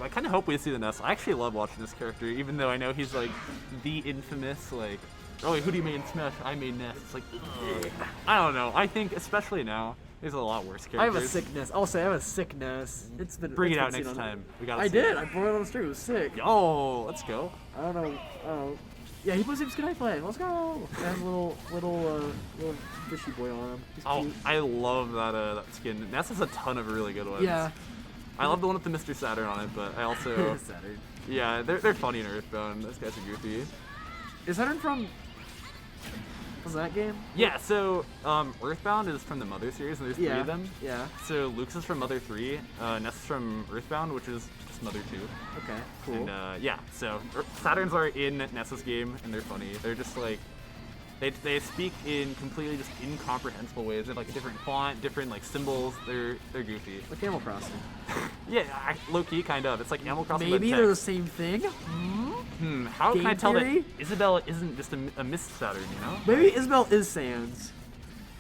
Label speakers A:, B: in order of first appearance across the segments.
A: I kind of hope we see the Ness. I actually love watching this character, even though I know he's like the infamous like, oh wait, who do you main Smash? I main Ness. It's like, ugh. I don't know. I think especially now, there's a lot worse characters.
B: I have a sickness. I'll say I have a sickness.
A: Bring it out next time. We gotta.
B: I did. I brought it on the stream. It was sick.
A: Oh, let's go.
B: I don't know. Oh. Yeah, he puts him skin I play. Let's go. He has a little fishy boy on him. He's cute.
A: I love that skin. Ness has a ton of really good ones.
B: Yeah.
A: I love the one with the Mr. Saturn on it, but I also
B: Saturn.
A: Yeah, they're funny in Earthbound. Those guys are goofy.
B: Is Saturn from? Was that game?
A: Yeah, so Earthbound is from the Mother series, and there's 3 of them.
B: Yeah.
A: So Luke's is from Mother 3, Ness is from Earthbound, which is just Mother 2.
B: Okay, cool.
A: And yeah, so Saturns are in Ness's game, and they're funny. They're just like, they speak in completely just incomprehensible ways. They have like a different font, different like symbols. They're goofy.
B: Like Animal Crossing.
A: Yeah, low key kind of. It's like Animal Crossing.
B: Maybe they're the same thing.
A: How
B: Game
A: can I tell
B: theory?
A: that Isabelle isn't just a Mist Saturn? You know?
B: Maybe Isabelle is Sans.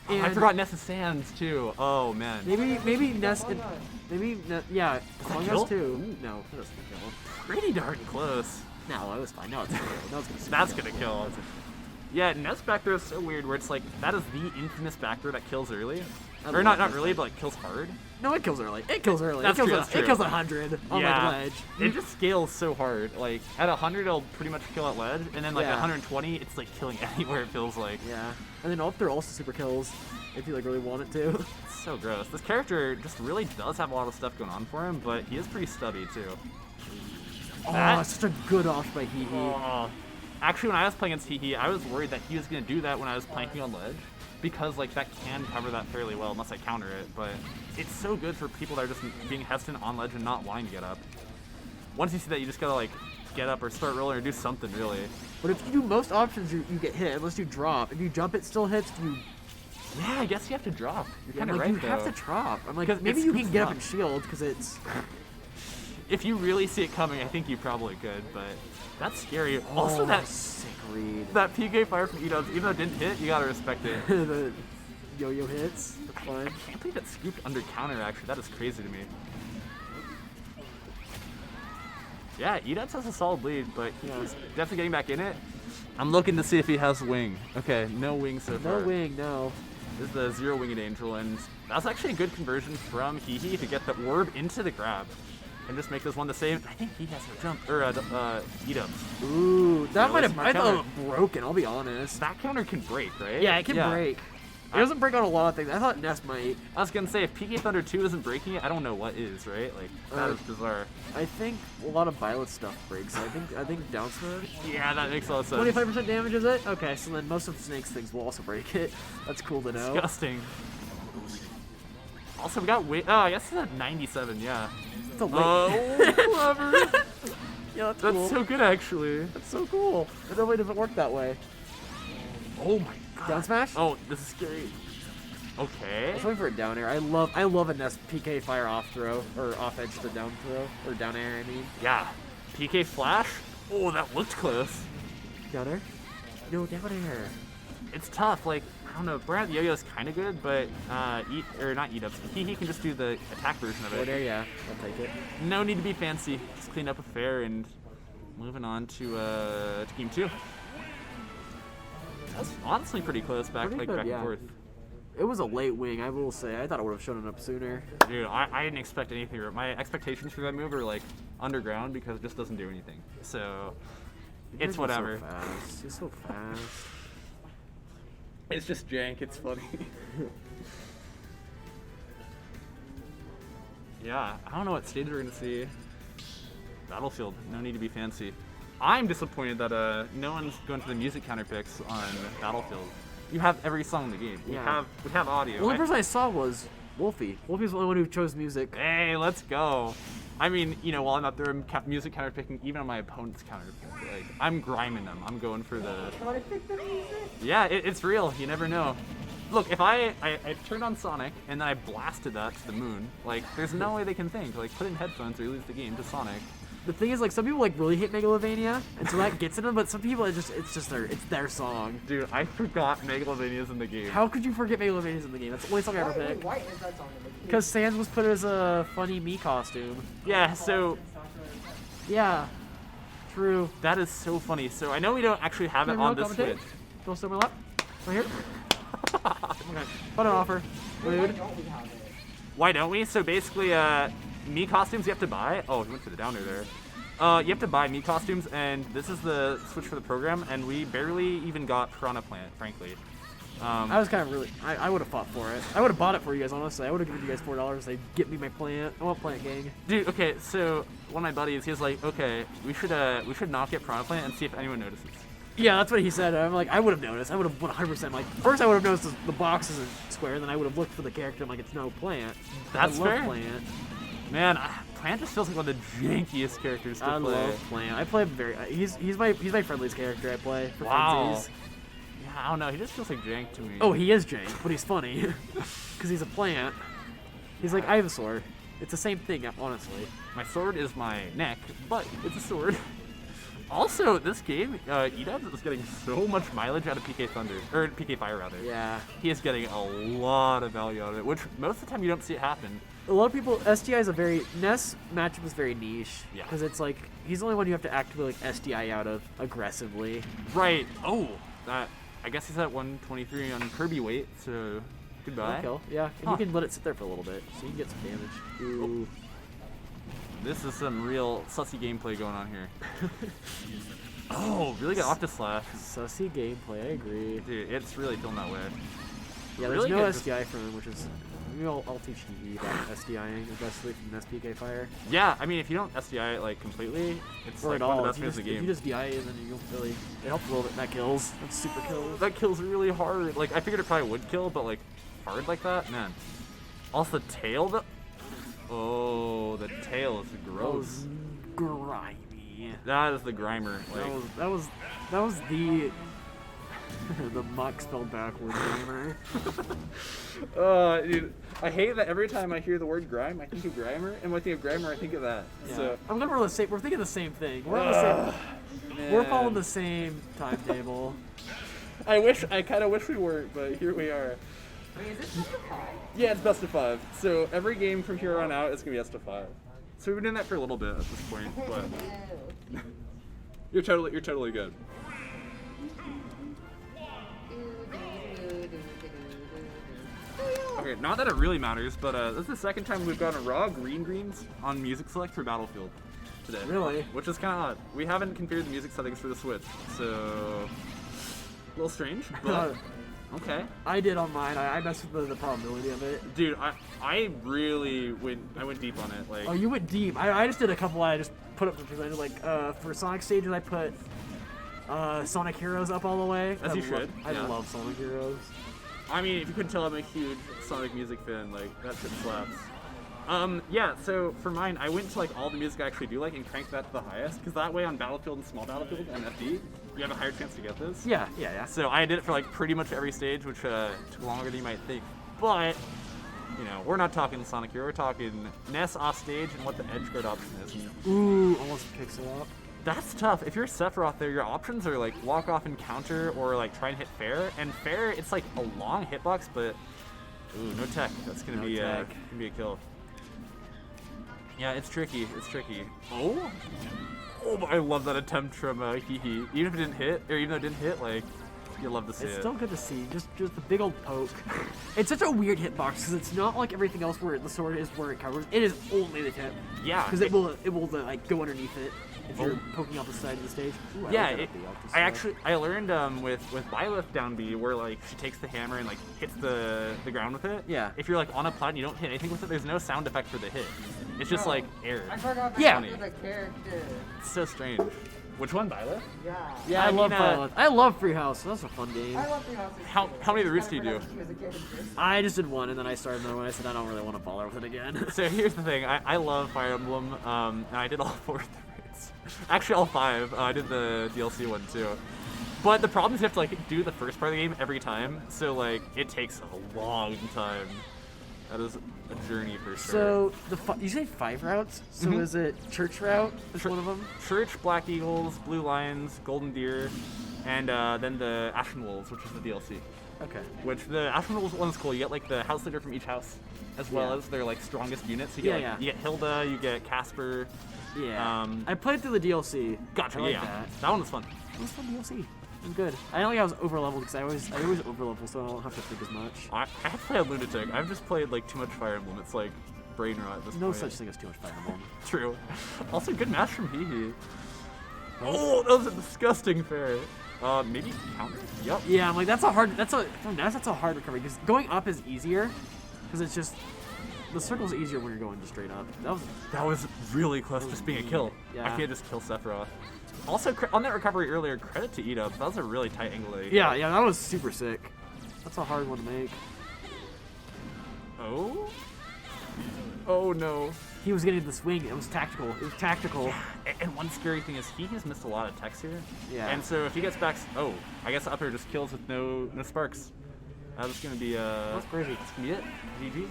A: Oh, I forgot Ness is Sans too. Oh man.
B: Maybe Ness and yeah, Among
A: kill?
B: Us too. No, that doesn't kill.
A: Pretty darn close.
B: No, it was fine. No, it's gonna kill. No, it's gonna.
A: That's gonna kill. Yeah, Ness back throw is so weird where it's like, that is the infamous back throw that kills early. Or not really, but like kills hard.
B: No, it kills early. It kills early.
A: That's
B: it kills
A: true, that's true.
B: It kills 100 on like ledge.
A: It just scales so hard. Like at 100, it'll pretty much kill at ledge, and then like
B: Yeah.
A: at 120, it's like killing anywhere it feels like.
B: Yeah, and then up there also super kills if you like really want it to.
A: It's so gross. This character just really does have a lot of stuff going on for him, but he is pretty stubby too.
B: Oh, such a good off by Hehe.
A: Oh. Actually, when I was playing against Hehe, I was worried that he was going to do that when I was planking on ledge, because like that can cover that fairly well unless I counter it, but it's so good for people that are just being hesitant on ledge and not wanting to get up. Once you see that, you just gotta like get up or start rolling or do something really.
B: But if you do most options, you get hit unless you drop. If you jump, it still hits. You
A: Yeah, I guess you have to drop. You're kind of right,
B: you
A: though.
B: have to drop. I'm like,
A: 'Cause
B: maybe
A: it
B: you can
A: scoops
B: get
A: up.
B: up and shield because it's.
A: If you really see it coming, I think you probably could, but that's scary. Also, that
B: sick read.
A: that PK fire from Edubzz, even though it didn't hit, you gotta respect it.
B: The yo-yo hits. That's fine.
A: I can't believe it scooped under counter, actually. That is crazy to me. Yeah, Edubzz has a solid lead, but he's definitely getting back in it. I'm looking to see if he has wing. Okay, no wing so far.
B: No wing, no.
A: This is the 0 winged angel, and that's actually a good conversion from Hehe to get the orb into the grab and just make this one the same. I think he has a jump, or Edubzz.
B: Ooh, that
A: Really
B: might have.
A: smart
B: I thought
A: counter.
B: it was broken. I'll be honest.
A: That counter can break, right?
B: Yeah, it can break. It doesn't break on a lot of things. I thought Ness might.
A: I was gonna say, if PK Thunder 2 isn't breaking it, I don't know what is, right? Like, that is bizarre.
B: I think a lot of Violet stuff breaks. I think down smash.
A: Yeah, that makes a lot of sense.
B: 25% damage is it? Okay, so then most of Snake's things will also break it. That's cool to know.
A: Disgusting. Also, we got I guess it's at 97, yeah.
B: It's a late.
A: Oh, clever.
B: Yeah, that's
A: That's
B: cool.
A: so good, actually.
B: That's so cool. It normally doesn't work that way.
A: Oh my god.
B: Down smash?
A: Oh, this is scary.
B: I
A: Okay.
B: was waiting for a down air. I love a Ness PK fire off throw, or off edge to down throw, or down air, I mean.
A: Yeah. PK flash? Oh, that looked close.
B: Down air? No, down air.
A: It's tough. Like, I don't know. Brand Yo-Yo is kind of good, but not Edubzz. He can just do the attack version of
B: Down air,
A: it.
B: yeah. I'll take it.
A: No need to be fancy. Just clean up a fair and moving on to game 2. That's honestly pretty close back,
B: Pretty
A: like
B: good,
A: back
B: yeah.
A: and forth.
B: It was a late wing, I will say. I thought it would have shown up sooner.
A: Dude, I didn't expect anything. My expectations for that move are like underground because it just doesn't do anything. So it's whatever.
B: So fast. He's so fast.
A: It's just jank. It's funny. Yeah, I don't know what stage we're gonna see. Battlefield. No need to be fancy. I'm disappointed that no one's going to the music counter picks on Battlefield. You have every song in the game.
B: Yeah.
A: We have audio.
B: The only person I saw was Wolfie. Wolfie's the only one who chose music.
A: Hey, let's go. I mean, you know, while I'm out there, I'm music counter picking even on my opponent's counter pick. Like, I'm griming them. I'm going for the.
B: Want to pick the music?
A: Yeah, it's real. You never know. Look, if I turned on Sonic and then I blasted that to the moon, like, there's no way they can think. Like, put in headphones or you lose the game to Sonic.
B: The thing is, like, some people like really hate Megalovania, and so that gets in them. But some people, it's their song.
A: Dude, I forgot Megalovania's in the game.
B: How could you forget Megalovania's in the game? That's the only song I ever picked.
C: Why is that song in the game?
B: Because Sans was put as a funny me costume.
A: Yeah, so
B: Yeah. True.
A: That is so funny. So I know we don't actually have it on this Switch.
B: Don't steal my lap. Right here. Okay. Put an offer. Rude.
A: Why don't we? So basically, Mii costumes you have to buy. Oh, he went for the downer there. You have to buy Mii costumes, and this is the Switch for the program, and we barely even got Piranha Plant, frankly.
B: I was kind of really. I would have fought for it. I would have bought it for you guys, honestly. I would have given you guys $4. They'd get me my plant. I want Plant Gang.
A: Dude, okay, so one of my buddies, he was like, okay, we should not get Piranha Plant and see if anyone notices.
B: Yeah, that's what he said. I'm like, I would have noticed. I would have 100% like. First, I would have noticed the box isn't square. Then I would have looked for the character. I'm like, it's no Plant.
A: That's
B: I love
A: fair.
B: Plant.
A: Man, Plant just feels like one of the jankiest characters to
B: I
A: play.
B: love Plant. I play him very. He's my friendliest character I play for
A: Wow.
B: funsies.
A: Yeah, I don't know. He just feels like jank to me.
B: Oh, he is jank, but he's funny because he's a plant. He's like Ivysaur. It's the same thing, honestly.
A: My sword is my neck, but it's a sword. Also, this game, Edubzz is getting so much mileage out of PK Thunder, or PK Fire rather.
B: Yeah.
A: He is getting a lot of value out of it, which most of the time you don't see it happen.
B: A lot of people, SDI is a very, Ness matchup is very niche.
A: Yeah.
B: Because it's like, he's the only one you have to actively like SDI out of aggressively.
A: Right. Oh, I guess he's at 123 on Kirby weight, so goodbye.
B: Kill. Yeah, and you can let it sit there for a little bit, so you can get some damage. Ooh.
A: This is some real sussy gameplay going on here. Oh, really good Octoslash.
B: Sussy gameplay, I agree.
A: Dude, it's really feeling that way.
B: Yeah, there's
A: Really
B: no
A: good.
B: SDI from him, which is, maybe I'll teach you about SDIing aggressively from SPK Fire.
A: Yeah, I mean, if you don't SDI like completely, it's
B: Or
A: like
B: at
A: one of
B: all.
A: the
B: If
A: best
B: you,
A: ways
B: just,
A: of the
B: if you
A: game.
B: just DI it, then you don't really, it helps a little bit. That kills. That's super kills.
A: That kills really hard. Like, I figured it probably would kill, but like, hard like that? Man. Also, the tail, oh, the tail is gross.
B: Grimy.
A: That is the grimer. Like,
B: That was the the muck spelled backwards grimer.
A: Dude, I hate that every time I hear the word grime, I think of grimer, and when I think of grimer, I think of that.
B: Yeah.
A: So,
B: I'm gonna roll the same. We're thinking the same thing. We're on the same. We're following the same timetable.
A: I kind of wish we weren't, but here we are.
C: Wait, is this best of 5?
A: Yeah, it's best of 5. So every game from here on out is gonna be best of 5. So we've been doing that for a little bit at this point, but you're totally good. Okay, not that it really matters, but this is the second time we've gotten raw green greens on music select for Battlefield today.
B: Really?
A: Which is kind of odd. We haven't configured the music settings for the Switch, so a little strange, but okay.
B: I did on mine. I messed with the probability of it.
A: Dude, I really went deep on it. Like,
B: Oh, you went deep. I just did a couple. I just put up the percentage. Like for Sonic stages, I put Sonic Heroes up all the way.
A: As you should,
B: I
A: yeah.
B: love Sonic Heroes.
A: I mean, if you couldn't tell, I'm a huge Sonic music fan. Like, that shit slaps. Yeah, so for mine, I went to like all the music I actually do like and cranked that to the highest, because that way on Battlefield and Small Battlefield and FD, you have a higher chance to get this.
B: Yeah, yeah, yeah.
A: So I did it for like pretty much every stage, which took longer than you might think. But, you know, we're not talking Sonic here, we're talking Ness off stage and what the edge guard option is.
B: Ooh, almost picks it up.
A: That's tough. If you're Sephiroth there, your options are like walk off and counter or like try and hit fair. And fair, it's like a long hitbox, but ooh, no tech. That's gonna be a kill. Yeah, it's tricky. It's tricky. Oh, I love that attempt from Hehe. Even if it didn't hit, or even though it didn't hit, like you love to see
B: It's
A: it.
B: still good to see. Just the big old poke. It's such a weird hitbox because it's not like everything else where the sword is where it covers. It is only the tip.
A: Yeah,
B: Because it will like go underneath it if you're poking off the side of the stage. Ooh,
A: Yeah,
B: like that
A: I learned with Byleth down B where like she takes the hammer and like hits the ground with it.
B: Yeah.
A: If you're like on a plat and you don't hit anything with it, there's no sound effect for the hit. It's just like air.
C: I forgot
B: Yeah.
C: to the character.
A: It's so strange. Which one, Byleth?
C: Yeah.
A: Yeah,
B: I love
A: mean,
B: Byleth. I love Freehouse. That's a fun game.
C: I love the houses.
A: How many of the routes do you do?
B: I just did one and then I started another one. I said I don't really want to bother with it again.
A: So here's the thing. I love Fire Emblem, and I did all 4 of the routes. Actually, all 5. I did the DLC one too. But the problem is you have to like do the first part of the game every time, so like it takes a long time. That is a journey for sure.
B: So you say 5 routes. So
A: Mhm.
B: is it Church Route? Is one of them?
A: Church, Black Eagles, Blue Lions, Golden Deer, and then the Ashen Wolves, which is the DLC.
B: Okay.
A: Which the Ashen Wolves one's cool. You get like the house leader from each house, as well
B: Yeah.
A: as their like strongest units. You
B: Yeah,
A: get
B: yeah.
A: you get Hilda, you get Casper,
B: Yeah. I played through the DLC.
A: Gotcha.
B: I like
A: Yeah.
B: that.
A: That one was fun.
B: It was fun DLC. It was good. I don't think I was over leveled because I always over level, so I don't have to think as much.
A: I have played Lunatic. I've just played like too much Fire Emblem. It's like brain rot at this
B: No
A: point.
B: such thing as too much Fire Emblem.
A: True. Also, good match from Hehe. Oh, that was a disgusting fair. Maybe counter? Yep.
B: Yeah, I'm like that's a hard recovery because going up is easier because it's just the circle's easier when you're going just straight up.
A: That was really close to just being a kill.
B: Yeah.
A: I can't just kill Sephiroth. Also, on that recovery earlier, credit to Edubzz. That was a really tight angle.
B: Yeah, that was super sick. That's a hard one to make.
A: Oh? Oh no.
B: He was getting the swing. It was tactical. It was tactical.
A: And one scary thing is he has missed a lot of techs here.
B: Yeah.
A: And so if he gets back, I guess up air just kills with no sparks. That's gonna be
B: That's crazy.
A: That's gonna be it. GG.